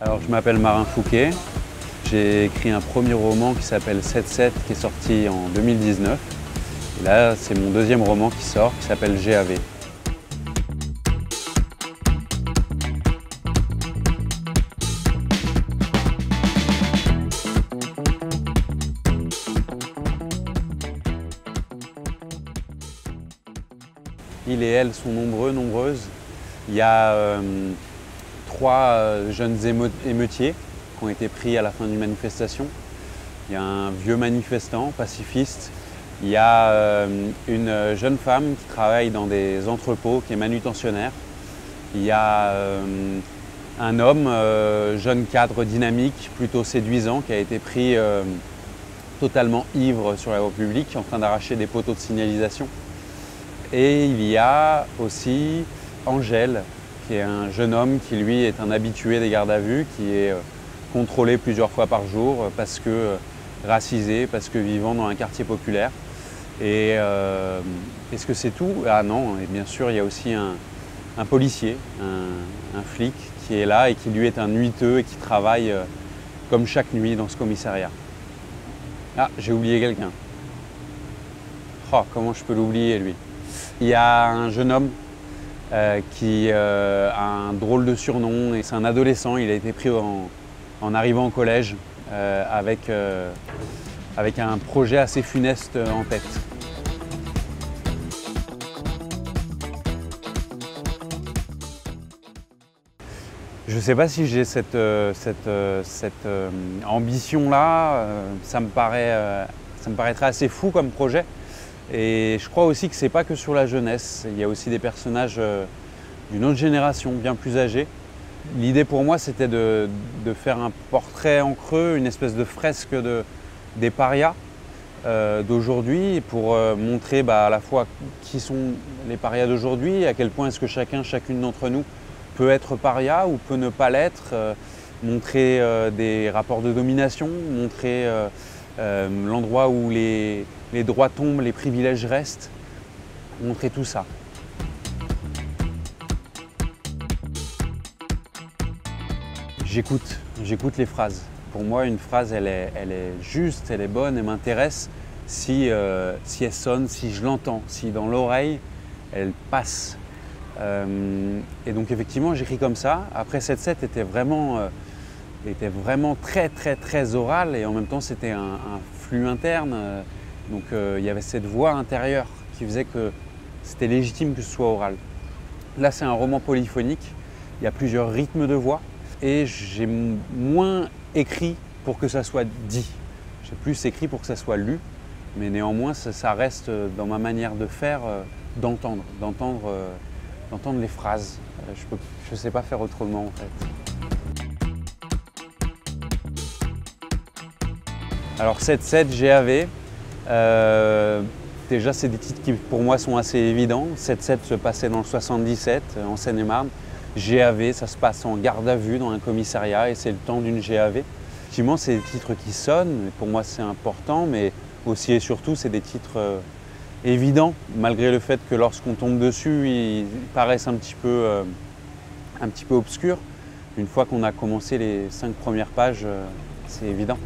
Alors, je m'appelle Marin Fouquet. J'ai écrit un premier roman qui s'appelle 7-7 qui est sorti en 2019. Et là, c'est mon deuxième roman qui sort qui s'appelle GAV. Ils et elles sont nombreuses. Il y a 3 jeunes émeutiers qui ont été pris à la fin d'une manifestation. Il y a un vieux manifestant, pacifiste. Il y a une jeune femme qui travaille dans des entrepôts, qui est manutentionnaire. Il y a un homme, jeune cadre dynamique, plutôt séduisant, qui a été pris totalement ivre sur la voie publique, en train d'arracher des poteaux de signalisation. Et il y a aussi Angèle, qui est un jeune homme qui lui est un habitué des gardes à vue, qui est contrôlé plusieurs fois par jour parce que racisé, parce que vivant dans un quartier populaire. Et est-ce que c'est tout? Ah non, et bien sûr il y a aussi un policier, un flic qui est là et qui lui est un nuiteux et qui travaille comme chaque nuit dans ce commissariat. Ah, j'ai oublié quelqu'un. Oh, comment je peux l'oublier lui? Il y a un jeune homme qui a un drôle de surnom, et c'est un adolescent. Il a été pris en arrivant au collège avec un projet assez funeste en tête. Je ne sais pas si j'ai cette ambition-là. Ça me paraîtrait assez fou comme projet. Et je crois aussi que ce n'est pas que sur la jeunesse. Il y a aussi des personnages d'une autre génération, bien plus âgés. L'idée pour moi, c'était de faire un portrait en creux, une espèce de fresque des parias d'aujourd'hui, pour montrer à la fois qui sont les parias d'aujourd'hui, à quel point est-ce que chacune d'entre nous peut être paria ou peut ne pas l'être, montrer des rapports de domination, montrer l'endroit où les droits tombent, les privilèges restent, montrer tout ça. J'écoute les phrases. Pour moi, une phrase, elle est juste, elle est bonne, elle m'intéresse si elle sonne, si je l'entends, si dans l'oreille, elle passe. Et donc effectivement, j'écris comme ça. Après, 7-7 était vraiment très oral, et en même temps, c'était un flux interne. Donc il y avait cette voix intérieure qui faisait que c'était légitime que ce soit oral. Là, c'est un roman polyphonique. Il y a plusieurs rythmes de voix. Et j'ai moins écrit pour que ça soit dit. J'ai plus écrit pour que ça soit lu, mais néanmoins ça reste dans ma manière de faire, d'entendre les phrases. Je ne sais pas faire autrement en fait. Alors 7-7, GAV, déjà c'est des titres qui pour moi sont assez évidents. 7-7 se passait dans le 77 en Seine-et-Marne. GAV, ça se passe en garde à vue dans un commissariat et c'est le temps d'une GAV. Effectivement, c'est des titres qui sonnent, pour moi c'est important, mais aussi et surtout c'est des titres évidents, malgré le fait que lorsqu'on tombe dessus, ils paraissent un petit peu obscurs. Une fois qu'on a commencé les 5 premières pages, c'est évident.